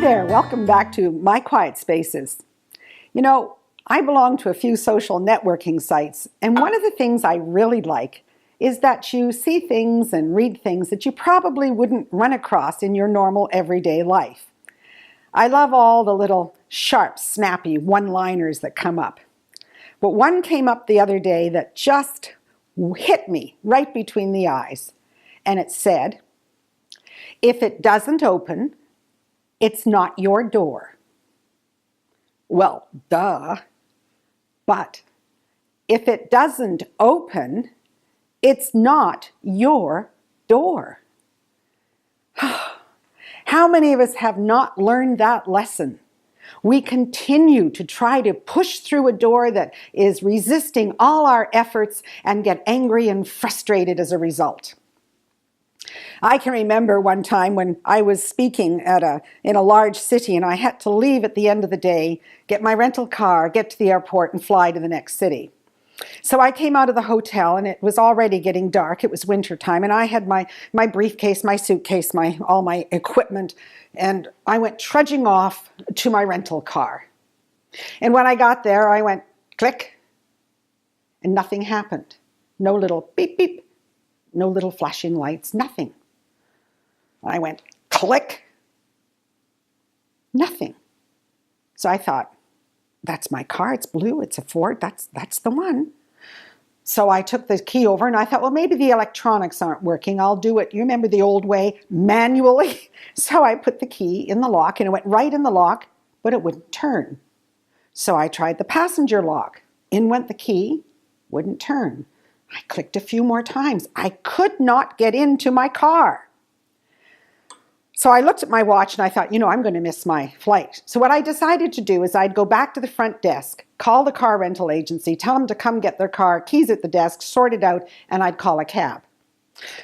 there, welcome back to My Quiet Spaces. You know, I belong to a few social networking sites, and one of the things I really like is that you see things and read things that you probably wouldn't run across in your normal everyday life. I love all the little sharp, snappy one-liners that come up. But one came up the other day that just hit me right between the eyes, and it said, "If it doesn't open, it's not your door." Well, duh. But if it doesn't open, it's not your door. How many of us have not learned that lesson? We continue to try to push through a door that is resisting all our efforts and get angry and frustrated as a result. I can remember one time when I was speaking in a large city and I had to leave at the end of the day, get my rental car, get to the airport and fly to the next city. So I came out of the hotel and it was already getting dark. It was winter time and I had my briefcase, my suitcase, all my equipment, and I went trudging off to my rental car. And when I got there, I went click and nothing happened. No little beep beep, no little flashing lights, nothing. I went click, nothing. So I thought, that's my car, it's blue, it's a Ford, that's the one. So I took the key over and I thought, well, maybe the electronics aren't working. I'll do it, you remember the old way, manually? So I put the key in the lock and it went right in the lock, but it wouldn't turn. So I tried the passenger lock. In went the key, wouldn't turn. I clicked a few more times. I could not get into my car. So I looked at my watch and I thought, I'm going to miss my flight. So what I decided to do is I'd go back to the front desk, call the car rental agency, tell them to come get their car, keys at the desk, sort it out, and I'd call a cab.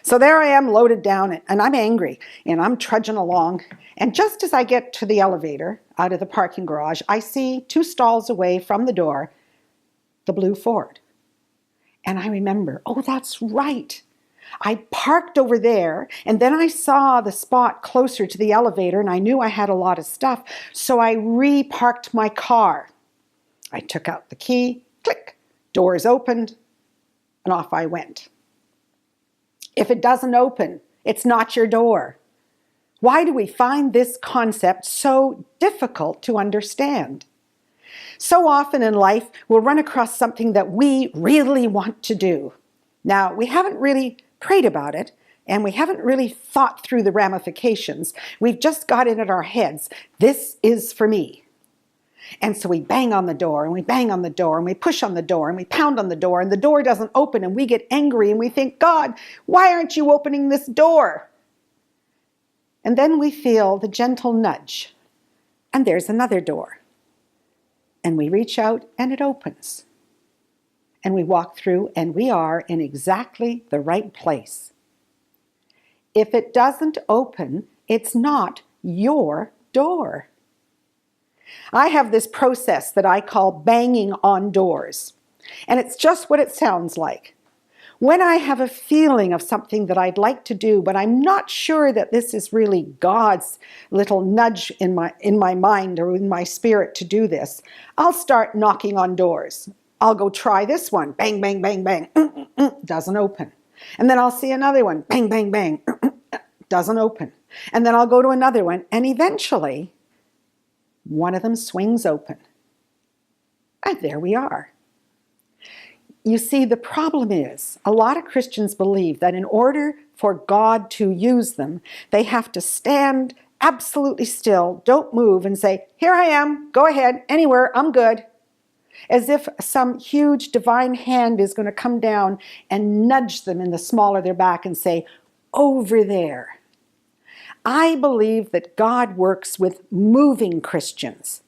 So there I am loaded down and I'm angry and I'm trudging along. And just as I get to the elevator out of the parking garage, I see 2 stalls away from the door, the blue Ford. And I remember, oh, that's right. I parked over there and then I saw the spot closer to the elevator and I knew I had a lot of stuff. So I re-parked my car. I took out the key, click, doors opened, and off I went. If it doesn't open, it's not your door. Why do we find this concept so difficult to understand? So often in life, we'll run across something that we really want to do. Now, we haven't really prayed about it, and we haven't really thought through the ramifications. We've just got it in our heads. This is for me. And so we bang on the door, and we bang on the door, and we push on the door, and we pound on the door, and the door doesn't open, and we get angry, and we think, God, why aren't you opening this door? And then we feel the gentle nudge, and there's another door. And we reach out, and it opens. And we walk through and we are in exactly the right place. If it doesn't open, it's not your door. I have this process that I call banging on doors. And it's just what it sounds like. When I have a feeling of something that I'd like to do, but I'm not sure that this is really God's little nudge in my mind or in my spirit to do this, I'll start knocking on doors. I'll go try this one. Bang, bang, bang, bang. Doesn't open. And then I'll see another one. Bang, bang, bang. Doesn't open. And then I'll go to another one. And eventually, one of them swings open. And there we are. You see, the problem is, a lot of Christians believe that in order for God to use them, they have to stand absolutely still, don't move, and say, here I am, go ahead, anywhere, I'm good. As if some huge divine hand is going to come down and nudge them in the small of their back and say, over there. I believe that God works with moving Christians,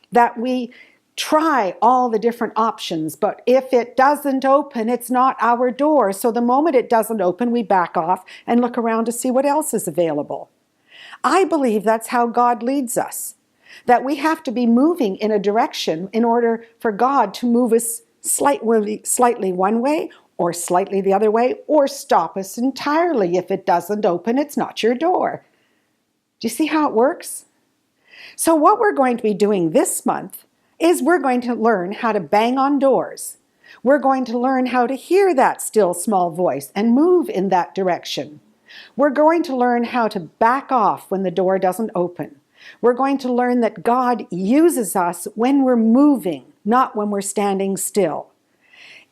that we try all the different options, but if it doesn't open, it's not our door. So the moment it doesn't open, we back off and look around to see what else is available. I believe that's how God leads us. That we have to be moving in a direction in order for God to move us slightly one way or slightly the other way or stop us entirely. If it doesn't open, it's not your door. Do you see how it works? So what we're going to be doing this month is we're going to learn how to bang on doors. We're going to learn how to hear that still small voice and move in that direction. We're going to learn how to back off when the door doesn't open. We're going to learn that God uses us when we're moving, not when we're standing still.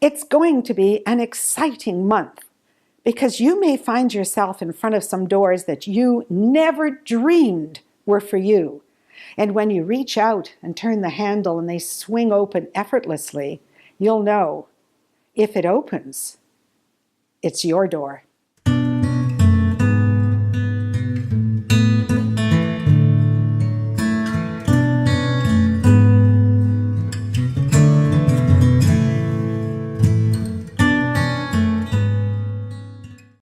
It's going to be an exciting month because you may find yourself in front of some doors that you never dreamed were for you. And when you reach out and turn the handle and they swing open effortlessly, you'll know if it opens, it's your door.